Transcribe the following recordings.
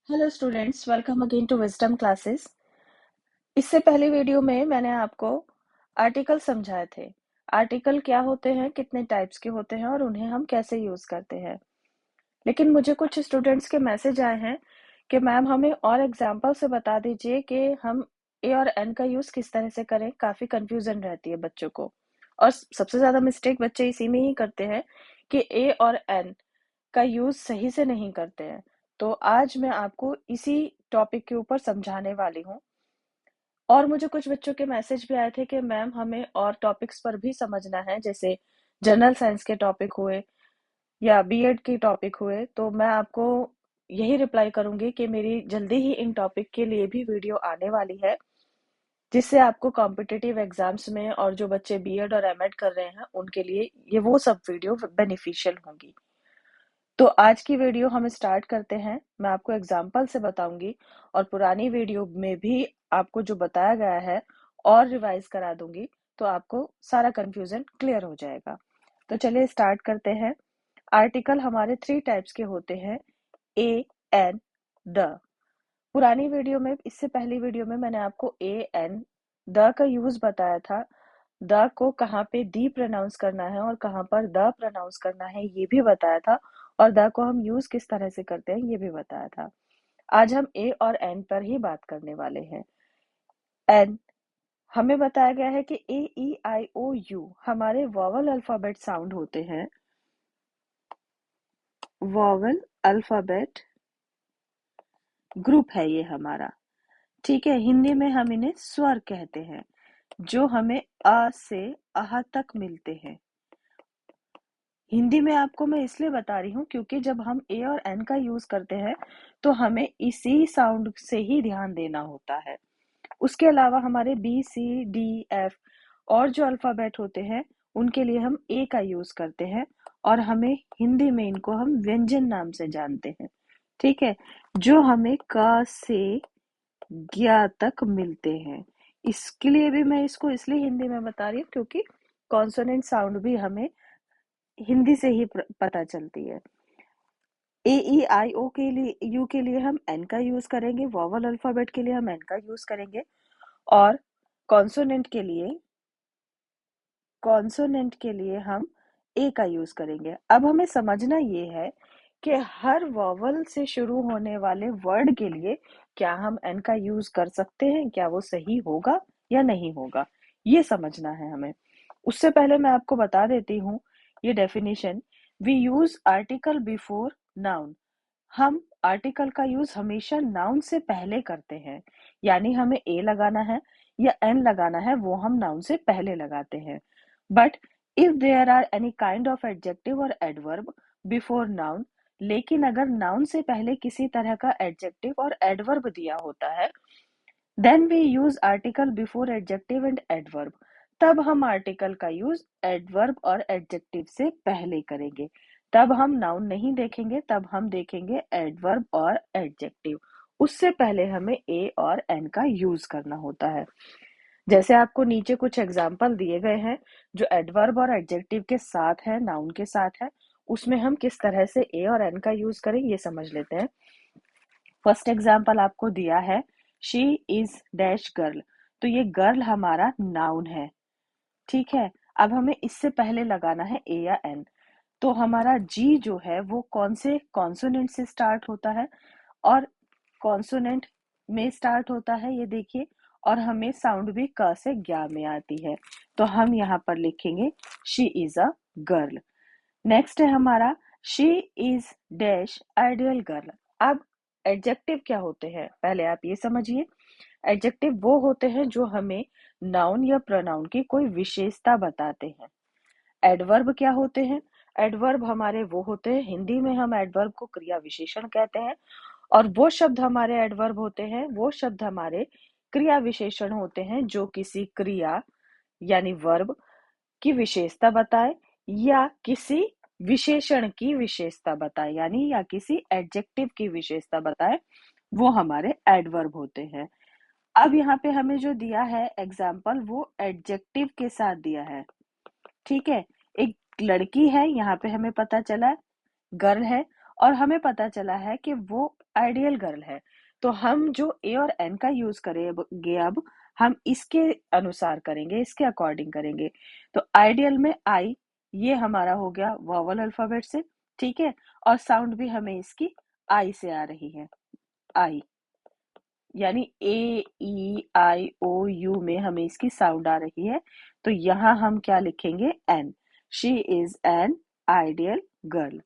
Hello students, welcome again to wisdom classes. इससे पहले video में मैंने आपको आर्टिकल समझाए थे। आर्टिकल क्या होते हैं, कितने टाइप्स के होते हैं और उन्हें हम कैसे यूज करते हैं। लेकिन मुझे कुछ स्टूडेंट्स के मैसेज आए हैं कि मैम हमें और एग्जांपल से बता दीजिए कि हम ए और एन का यूज किस तरह से करें। काफी कंफ्यूजन रहती है बच्चों को और सबसे ज्यादा मिस्टेक बच्चे इसी में ही करते हैं कि ए और एन का यूज सही से नहीं करते हैं। तो आज मैं आपको इसी टॉपिक के ऊपर समझाने वाली हूँ। और मुझे कुछ बच्चों के मैसेज भी आए थे कि मैम हमें और टॉपिक्स पर भी समझना है, जैसे जनरल साइंस के टॉपिक हुए या बीएड के टॉपिक हुए। तो मैं आपको यही रिप्लाई करूंगी कि मेरी जल्दी ही इन टॉपिक के लिए भी वीडियो आने वाली है, जिससे आपको कॉम्पिटिटिव एग्जाम्स में और जो बच्चे बीएड और एमएड कर रहे हैं उनके लिए ये वो सब वीडियो बेनिफिशियल होंगी। तो आज की वीडियो हम स्टार्ट करते हैं। मैं आपको एग्जाम्पल से बताऊंगी और पुरानी वीडियो में भी आपको जो बताया गया है और रिवाइज करा दूंगी, तो आपको सारा कंफ्यूजन क्लियर हो जाएगा। तो चलिए स्टार्ट करते हैं। आर्टिकल हमारे 3 टाइप्स के होते हैं, ए, एन, द। पुरानी वीडियो में, इससे पहली वीडियो में मैंने आपको ए, एन, द का यूज बताया था। द को कहाँ पे दी प्रोनाउंस करना है और कहाँ पर द प्रोनाउंस करना है ये भी बताया था, और द को हम यूज किस तरह से करते हैं ये भी बताया था। आज हम ए और एन पर ही बात करने वाले हैं। एन, हमें बताया गया है कि ए, ई, आई, ओ, यू हमारे वॉवल अल्फाबेट साउंड होते हैं। वॉवल अल्फाबेट ग्रुप है ये हमारा। ठीक है, हिंदी में हम इन्हें स्वर कहते हैं, जो हमें अ से अह तक मिलते हैं। हिंदी में आपको मैं इसलिए बता रही हूँ क्योंकि जब हम ए और एन का यूज करते हैं तो हमें इसी साउंड से ही ध्यान देना होता है। उसके अलावा हमारे बी, सी, डी, एफ और जो अल्फाबेट होते हैं उनके लिए हम ए का यूज करते हैं, और हमें हिंदी में इनको हम व्यंजन नाम से जानते हैं। ठीक है, जो हमें क से ज्ञ तक मिलते हैं। इसके लिए भी मैं इसको इसलिए हिंदी में बता रही हूँ क्योंकि कॉन्सोनेंट साउंड भी हमें हिंदी से ही पता चलती है। ए, ई, आई, ओ के लिए, यू के लिए हम एन का यूज करेंगे। वॉवल अल्फाबेट के लिए हम एन का यूज करेंगे, और कॉन्सोनेंट के लिए हम ए का यूज करेंगे। अब हमें समझना ये है कि हर वॉवल से शुरू होने वाले वर्ड के लिए क्या हम एन का यूज कर सकते हैं, क्या वो सही होगा या नहीं होगा, ये समझना है हमें। उससे पहले मैं आपको बता देती हूँ ये definition. We use article before noun. हम आर्टिकल का यूज हमेशा नाउन से पहले करते हैं, यानी हमें ए लगाना है या एन लगाना है वो हम नाउन से पहले लगाते हैं। But if there are any kind of adjective और एडवर्ब बिफोर नाउन, लेकिन अगर नाउन से पहले किसी तरह का एडजेक्टिव और एडवर्ब दिया होता है, then we use article before adjective and adverb. तब हम आर्टिकल का यूज एडवर्ब और एडजेक्टिव से पहले करेंगे। तब हम नाउन नहीं देखेंगे, तब हम देखेंगे एडवर्ब और एडजेक्टिव। उससे पहले हमें ए और एन का यूज करना होता है। जैसे आपको नीचे कुछ एग्जाम्पल दिए गए हैं जो एडवर्ब और एडजेक्टिव के साथ है, नाउन के साथ है, उसमें हम किस तरह से ए और एन का यूज करें ये समझ लेते हैं। फर्स्ट एग्जाम्पल आपको दिया है, शी इज डैश गर्ल। तो ये गर्ल हमारा नाउन है। ठीक है, अब हमें इससे पहले लगाना है ए या एन। तो हमारा जी जो है वो कौन से कॉन्सोनेंट से स्टार्ट होता है, और कॉन्सोनेंट में स्टार्ट होता है ये देखिए, और हमें साउंड भी क से ज्ञा में आती है। तो हम यहाँ पर लिखेंगे she is a girl. Next है हमारा, she is dash ideal girl. अब एडजेक्टिव क्या होते हैं पहले आप ये समझिए। एडजेक्टिव वो होते हैं जो हमें नाउन या प्रोनाउन की कोई विशेषता बताते हैं। एडवर्ब क्या होते हैं? एडवर्ब हमारे वो होते हैं, हिंदी में हम एडवर्ब को क्रिया विशेषण कहते हैं, और वो शब्द हमारे एडवर्ब होते हैं, वो शब्द हमारे क्रिया विशेषण होते हैं जो किसी क्रिया यानी वर्ब की विशेषता बताए, या किसी विशेषण की विशेषता बताए, यानी या किसी एडजेक्टिव की विशेषता बताए, वो हमारे एडवर्ब होते हैं। अब यहाँ पे हमें जो दिया है एग्जाम्पल, वो एडजेक्टिव के साथ दिया है। ठीक है, एक लड़की है, यहाँ पे हमें पता चला गर्ल है, और हमें पता चला है कि वो आइडियल गर्ल है। तो हम जो ए और एन का यूज करेंगे अब हम इसके अनुसार करेंगे, इसके अकॉर्डिंग करेंगे। तो आइडियल में आई, ये हमारा हो गया वॉवल अल्फाबेट से, ठीक है। और साउंड भी हमें इसकी आई से आ रही है, आई, यानी ए ई आई ओ यू में हमें इसकी साउंड आ रही है। तो यहाँ हम क्या लिखेंगे, an. She is an ideal girl,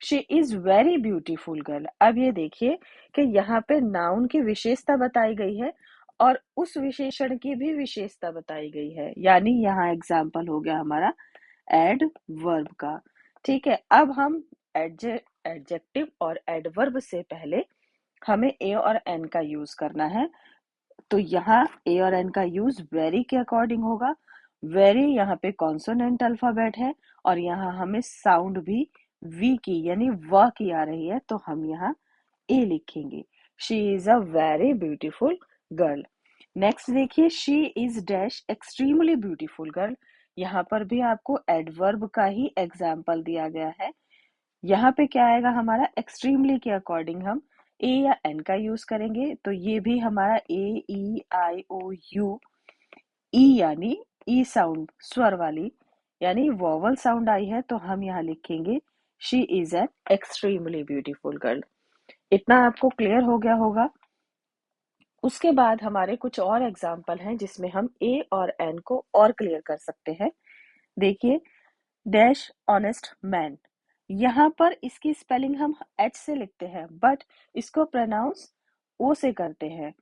she is very beautiful girl. अब ये देखिए कि यहाँ पे नाउन की विशेषता बताई गई है और उस विशेषण की भी विशेषता बताई गई है, यानी यहाँ एग्जाम्पल हो गया हमारा एडवर्ब का। ठीक है, अब हम एडजेक्टिव और एडवर्ब से पहले हमें ए और एन का यूज करना है। तो यहाँ ए और एन का यूज वेरी के अकॉर्डिंग होगा। वेरी यहाँ पे कॉन्सोनेंट अल्फाबेट है और यहाँ हमें साउंड भी वी की यानी व की आ रही है, तो हम यहाँ ए लिखेंगे। She is a very beautiful girl. Next देखिए, she is dash extremely beautiful girl. यहाँ पर भी आपको एडवर्ब का ही एग्जाम्पल दिया गया है। यहाँ पे क्या आएगा हमारा, एक्सट्रीमली के अकॉर्डिंग हम ए या एन का यूज करेंगे। तो ये भी हमारा ए ई आई ओ यू, ई यानी ई साउंड स्वर वाली, यानी वॉवल साउंड आई है, तो हम यहाँ लिखेंगे she is an extremely beautiful girl. इतना आपको क्लियर हो गया होगा। उसके बाद हमारे कुछ और एग्जाम्पल हैं जिसमें हम ए और एन को और क्लियर कर सकते हैं। देखिए, डैश ऑनेस्ट मैन, यहाँ पर इसकी स्पेलिंग हम एच से लिखते हैं बट इसको प्रोनाउंस ओ से करते हैं,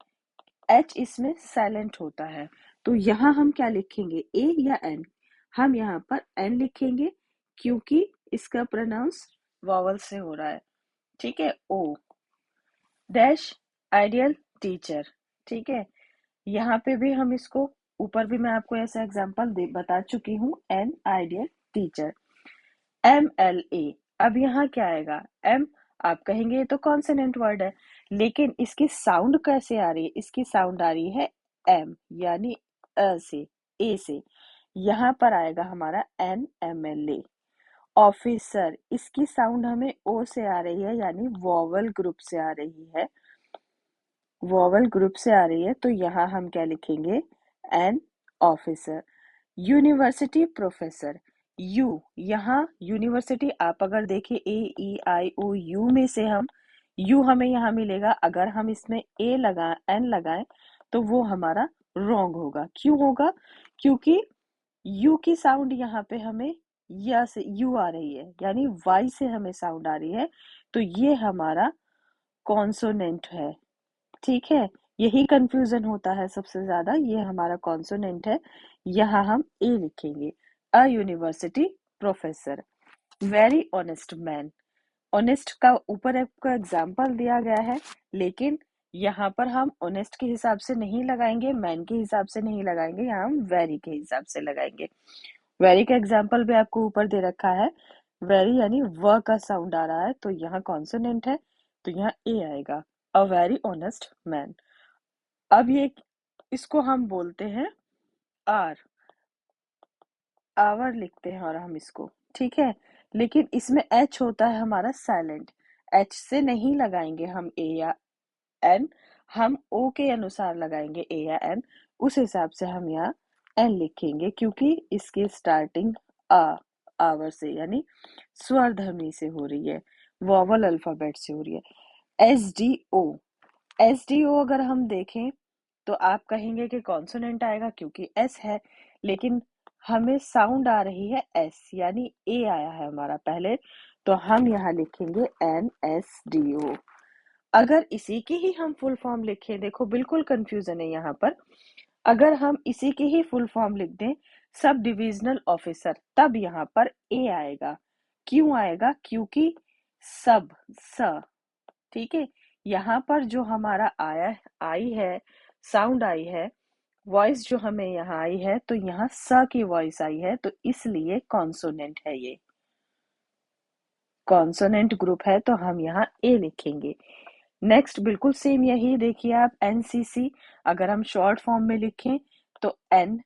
एच इसमें साइलेंट होता है। तो यहाँ हम क्या लिखेंगे, ए या एन? हम यहाँ पर एन लिखेंगे क्योंकि इसका प्रोनाउंस वॉवल से हो रहा है, ठीक है। ओ डैश आइडियल टीचर, ठीक है। यहाँ पे भी हम इसको, ऊपर भी मैं आपको ऐसा एग्जांपल दे बता चुकी हूँ, an ideal teacher. M L A, अब यहाँ क्या आएगा, एम। आप कहेंगे ये तो कॉन्सोनेंट वर्ड है, लेकिन इसकी साउंड कैसे आ रही है, इसकी साउंड आ रही है एम, यानी अ से, ए से। यहाँ पर आएगा हमारा an M L A. Officer, इसकी साउंड हमें ओ से आ रही है, यानी वॉवल ग्रुप से आ रही है, वॉवल ग्रुप से आ रही है। तो यहाँ हम क्या लिखेंगे, an officer. University professor, you, यहाँ यूनिवर्सिटी आप अगर देखिए ए ई आई ओ यू में से हम यू हमें यहाँ मिलेगा, अगर हम इसमें ए लगा एन लगाएं तो वो हमारा रॉन्ग होगा। क्यों होगा, क्योंकि यू की साउंड यहाँ पे हमें या से यू आ रही है, यानी वाई से हमें साउंड आ रही है, तो ये हमारा कॉन्सोनेंट है, ठीक है। यही कंफ्यूजन होता है सबसे ज्यादा, ये हमारा कॉन्सोनेंट है। यहाँ हम ए लिखेंगे, a university professor. Very honest man, honest का ऊपर आपको एग्जाम्पल दिया गया है, लेकिन यहाँ पर हम ऑनेस्ट के हिसाब से नहीं लगाएंगे, मैन के हिसाब से नहीं लगाएंगे, यहाँ हम वेरी के हिसाब से लगाएंगे। वेरी का एग्जाम्पल भी आपको ऊपर दे रखा है। वेरी यानी व का साउंड आ रहा है, तो यहाँ कॉन्सोनेंट है, तो यहाँ ए आएगा, अ वेरी ऑनेस्ट मैन। अब ये, इसको हम बोलते हैं आर, आवर लिखते हैं और हम इसको, ठीक है। लेकिन इसमें एच होता है हमारा साइलेंट, एच से नहीं लगाएंगे हम ए या एन, हम ओ के अनुसार लगाएंगे ए या एन, उस हिसाब से हम यहाँ एन लिखेंगे, क्योंकि इसकी स्टार्टिंग आ, आवर से यानी स्वर ध्वनि से हो रही है, वॉवल अल्फाबेट से हो रही है। S D O, S D O अगर हम देखें तो आप कहेंगे कि कॉन्सोनेंट आएगा क्योंकि एस है, लेकिन हमें साउंड आ रही है एस, यानी ए आया है हमारा पहले, तो हम यहाँ लिखेंगे एन एस डी ओ। अगर इसी की ही हम फुल फॉर्म लिखें, देखो बिल्कुल कंफ्यूजन है यहाँ पर, अगर हम इसी की ही फुल फॉर्म लिख दें, सब डिविजनल ऑफिसर, तब यहाँ पर ए आएगा। क्यों आएगा, क्योंकि सब स, ठीक है। यहाँ पर जो हमारा आया आई है, साउंड आई है, वॉइस जो हमें यहाँ आई है, तो यहाँ स की वॉइस आई है, तो इसलिए कॉन्सोनेंट है, ये कॉन्सोनेंट ग्रुप है, तो हम यहाँ ए लिखेंगे। नेक्स्ट बिल्कुल सेम यही देखिए आप, एनसीसी, अगर हम शॉर्ट फॉर्म में लिखें तो एन,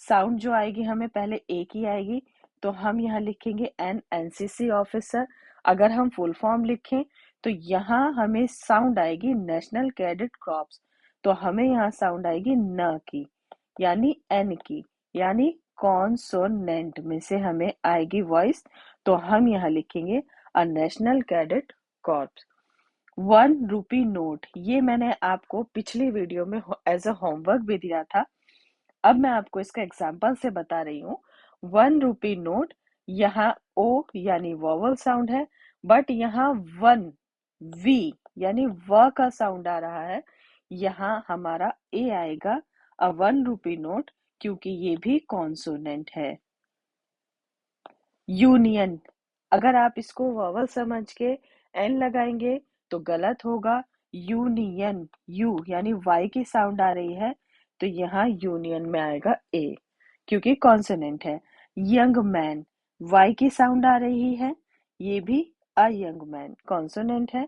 साउंड जो आएगी हमें पहले ए की आएगी, तो हम यहाँ लिखेंगे एन एनसीसी ऑफिसर। अगर हम फुल फॉर्म लिखें तो यहाँ हमें साउंड आएगी नेशनल कैडेट कॉर्प्स, तो हमें यहाँ साउंड आएगी न की, यानी एन की, यानी कॉन्सोनेंट में से हमें आएगी वॉइस, तो हम यहाँ लिखेंगे a national cadet corps. 1 rupee note, ये मैंने आपको पिछली वीडियो में एज अ होमवर्क भी दिया था। अब मैं आपको इसका एग्जाम्पल से बता रही हूँ। 1 रुपी नोट, यहाँ ओ यानी वॉवल साउंड है, बट यहाँ वन वी यानी व का साउंड आ रहा है। यहाँ हमारा ए आएगा अ 1 रुपी नोट, क्योंकि ये भी कॉन्सोनेंट है। यूनियन, अगर आप इसको वॉवल समझ के एन लगाएंगे तो गलत होगा। यूनियन, यू यानी वाई की साउंड आ रही है, तो यहाँ यूनियन में आएगा ए, क्योंकि कॉन्सोनेंट है। यंग मैन, वाई की साउंड आ रही है, ये भी अ यंग मैन कॉन्सोनेंट है।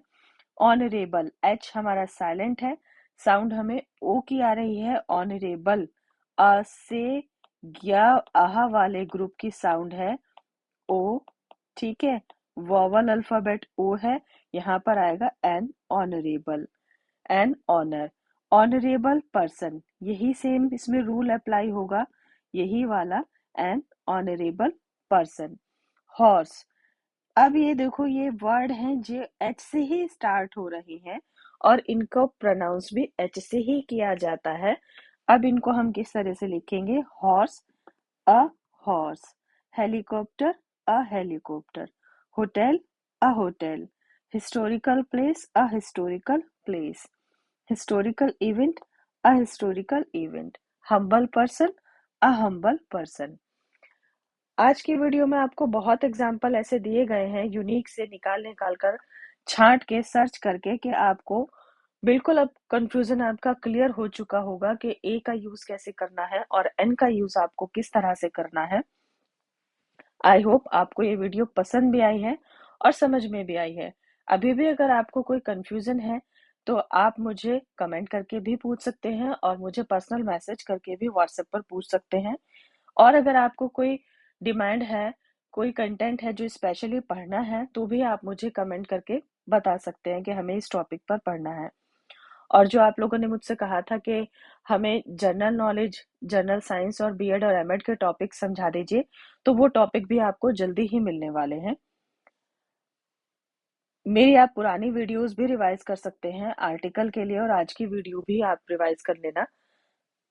ऑनरेबल, एच हमारा साइलेंट है, साउंड हमें ओ की आ रही है। ऑनरेबल, अ से ग्या आहा वाले ग्रुप की साउंड है ओ, ठीक है। वॉवल अल्फाबेट ओ है, यहाँ पर आएगा an honourable, an honour. Honourable person, यही सेम इसमें रूल अप्लाई होगा, यही वाला, एन ऑनरेबल पर्सन। हॉर्स, अब ये देखो ये वर्ड हैं जो एच से ही स्टार्ट हो रही हैं और इनको प्रोनाउंस भी एच से ही किया जाता है। अब इनको हम किस तरह से लिखेंगे? Horse, a horse. Helicopter, a helicopter. Hotel, a hotel. Historical place, a historical place. Historical event, a historical event. Humble person, a humble person. आज की वीडियो में आपको बहुत एग्जाम्पल ऐसे दिए गए हैं यूनिक से, निकाल निकाल कर, छांट के, सर्च करके, कि आपको बिल्कुल अब कंफ्यूजन आपका क्लियर हो चुका होगा कि ए का यूज कैसे करना है और एन का यूज आपको किस तरह से करना है। आई होप आपको ये वीडियो पसंद भी आई है और समझ में भी आई है। अभी भी अगर आपको कोई कंफ्यूजन है तो आप मुझे कमेंट करके भी पूछ सकते हैं और मुझे पर्सनल मैसेज करके भी व्हाट्सएप पर पूछ सकते हैं। और अगर आपको कोई डिमांड है, कोई कंटेंट है जो स्पेशली पढ़ना है, तो भी आप मुझे कमेंट करके बता सकते हैं कि हमें इस टॉपिक पर पढ़ना है। और जो आप लोगों ने मुझसे कहा था कि हमें जनरल नॉलेज, जनरल साइंस और बीएड और एमएड के टॉपिक समझा दीजिए, तो वो टॉपिक भी आपको जल्दी ही मिलने वाले हैं। मेरी आप पुरानी वीडियोस भी रिवाइज कर सकते हैं आर्टिकल के लिए, और आज की वीडियो भी आप रिवाइज कर लेना,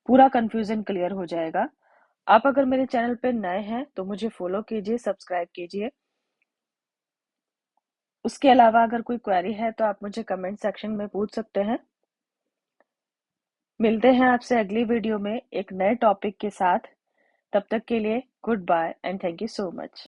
पूरा कंफ्यूजन क्लियर हो जाएगा। आप अगर मेरे चैनल पे नए हैं तो मुझे फॉलो कीजिए, सब्सक्राइब कीजिए। उसके अलावा अगर कोई क्वेरी है तो आप मुझे कमेंट सेक्शन में पूछ सकते हैं। मिलते हैं आपसे अगली वीडियो में एक नए टॉपिक के साथ। तब तक के लिए goodbye and thank you so much.